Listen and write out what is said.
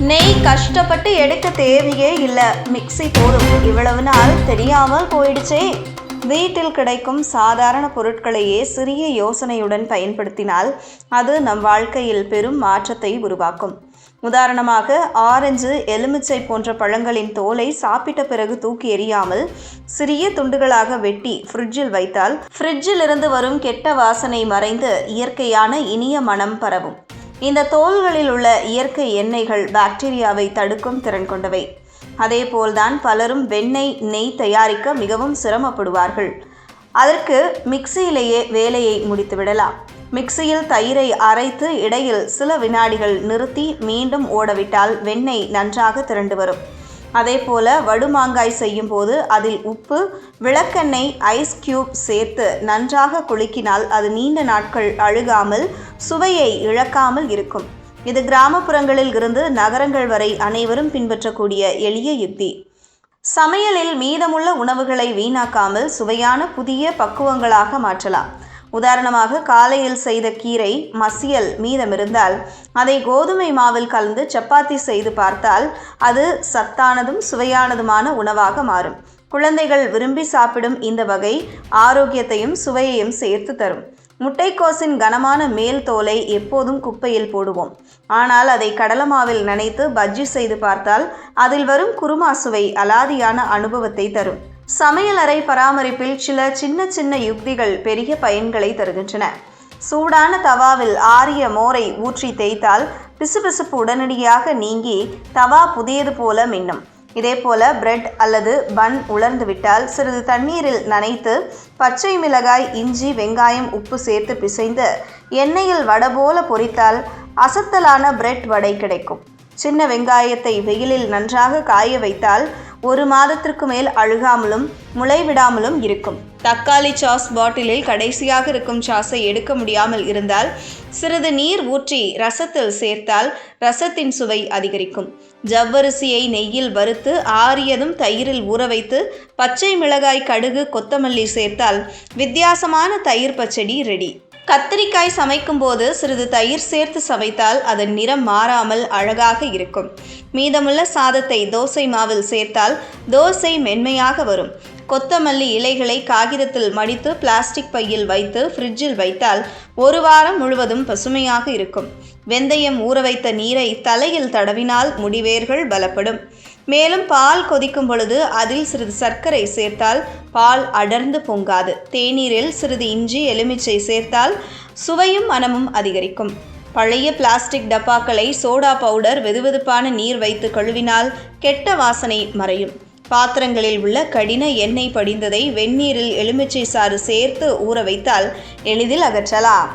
நெய் கஷ்டப்பட்டு எடுக்க தேவையே இல்லை, மிக்ஸி போதும். இவ்வளவு நாள் தெரியாமல் போயிடுச்சே. வீட்டில் கிடைக்கும் சாதாரண பொருட்களையே சிறிய யோசனையுடன் பயன்படுத்தினால் அது நம் வாழ்க்கையில் பெரும் மாற்றத்தை உருவாக்கும். உதாரணமாக, ஆரஞ்சு, எலுமிச்சை போன்ற பழங்களின் தோலை சாப்பிட்ட பிறகு தூக்கி எறியாமல் சிறிய துண்டுகளாக வெட்டி ஃப்ரிட்ஜில் வைத்தால் ஃப்ரிட்ஜில் இருந்து வரும் கெட்ட வாசனை மறைந்து இயற்கையான இனிய மனம் பரவும். இந்த தோல்களில் உள்ள இயற்கை எண்ணெய்கள் பாக்டீரியாவை தடுக்கும் திறன் கொண்டவை. அதேபோல்தான் பலரும் வெண்ணெய், நெய் தயாரிக்க மிகவும் சிரமப்படுவார்கள். அதற்கு மிக்சியிலேயே வேலையை முடித்துவிடலாம். மிக்சியில் தயிரை அரைத்து இடையில் சில வினாடிகள் நிறுத்தி மீண்டும் ஓடவிட்டால் வெண்ணெய் நன்றாக திரண்டு வரும். அதேபோல வடுமாங்காய் செய்யும் போது அதில் உப்பு, விளக்கெண்ணெய், ஐஸ் கியூப் சேர்த்து நன்றாக குலுக்கினால் அது நீண்ட நாட்கள் அழுகாமல் சுவையை இழக்காமல் இருக்கும். இது கிராமப்புறங்களில் இருந்து நகரங்கள் வரை அனைவரும் பின்பற்றக்கூடிய எளிய யுக்தி. சமையலில் மீதமுள்ள உணவுகளை வீணாக்காமல் சுவையான புதிய பக்குவங்களாக மாற்றலாம். உதாரணமாக, காலையில் செய்த கீரை மசியல் மீதமிருந்தால் அதை கோதுமை மாவில் கலந்து சப்பாத்தி செய்து பார்த்தால் அது சத்தானதும் சுவையானதுமான உணவாக மாறும். குழந்தைகள் விரும்பி சாப்பிடும் இந்த வகை ஆரோக்கியத்தையும் சுவையையும் சேர்த்து தரும். முட்டைக்கோசின் கனமான மேல் தோலை எப்போதும் குப்பையில் போடுவோம். ஆனால் அதை கடலமாவில் நனைத்து பஜ்ஜி செய்து பார்த்தால் அதில் வரும் குருமா சுவை அலாதியான அனுபவத்தை தரும். சமையலறை பராமரிப்பில் சில சின்ன சின்ன யுக்திகள் பெரிய பயன்களை தருகின்றன. சூடான தவாவில் ஆரிய மோரை ஊற்றி தேய்த்தால் பிசுபிசுப்பு உடனடியாக நீங்கி தவா புதியது போல மின்னும். இதேபோல பிரெட் அல்லது பன் உலர்ந்து விட்டால் சிறிது தண்ணீரில் நனைத்து பச்சை மிளகாய், இஞ்சி, வெங்காயம், உப்பு சேர்த்து பிசைந்து எண்ணெயில் வடை போல பொரித்தால் அசத்தலான பிரெட் வடை கிடைக்கும். சின்ன வெங்காயத்தை வெயிலில் நன்றாக காய வைத்தால் 1 மாதத்திற்கு மேல் அழுகாமலும் முளைவிடாமலும் இருக்கும். தக்காளி சாஸ் பாட்டிலில் கடைசியாக இருக்கும் சாஸை எடுக்க முடியாமல் இருந்தால் சிறிது நீர் ஊற்றி ரசத்தில் சேர்த்தால் ரசத்தின் சுவை அதிகரிக்கும். ஜவ்வரிசியை நெய்யில் வறுத்து ஆறியதும் தயிரில் ஊற வைத்து பச்சை மிளகாய், கடுகு, கொத்தமல்லி சேர்த்தால் வித்தியாசமான தயிர் பச்சடி ரெடி. கத்திரிக்காய் சமைக்கும் போது சிறிது தயிர் சேர்த்து சமைத்தால் அதன் நிறம் மாறாமல் அழகாக இருக்கும். மீதமுள்ள சாதத்தை தோசை மாவில் சேர்த்தால் தோசை மென்மையாக வரும். கொத்தமல்லி இலைகளை காகிதத்தில் மடித்து பிளாஸ்டிக் பையில் வைத்து ஃப்ரிட்ஜில் வைத்தால் 1 வாரம் முழுவதும் பசுமையாக இருக்கும். வெந்தயம் ஊற வைத்த நீரை தலையில் தடவினால் முடிவேர்கள் பலப்படும். மேலும் பால் கொதிக்கும் பொழுது அதில் சிறிது சர்க்கரை சேர்த்தால் பால் அடர்ந்து பொங்காது. தேநீரில் சிறிது இஞ்சி, எலுமிச்சை சேர்த்தால் சுவையும் மனமும் அதிகரிக்கும். பழைய பிளாஸ்டிக் டப்பாக்களை சோடா பவுடர், வெதுவெதுப்பான நீர் வைத்து கழுவினால் கெட்ட வாசனை மறையும். பாத்திரங்களில் உள்ள கடின எண்ணெய் படிந்ததை வெந்நீரில் எலுமிச்சை சாறு சேர்த்து ஊற வைத்தால் எளிதில் அகற்றலாம்.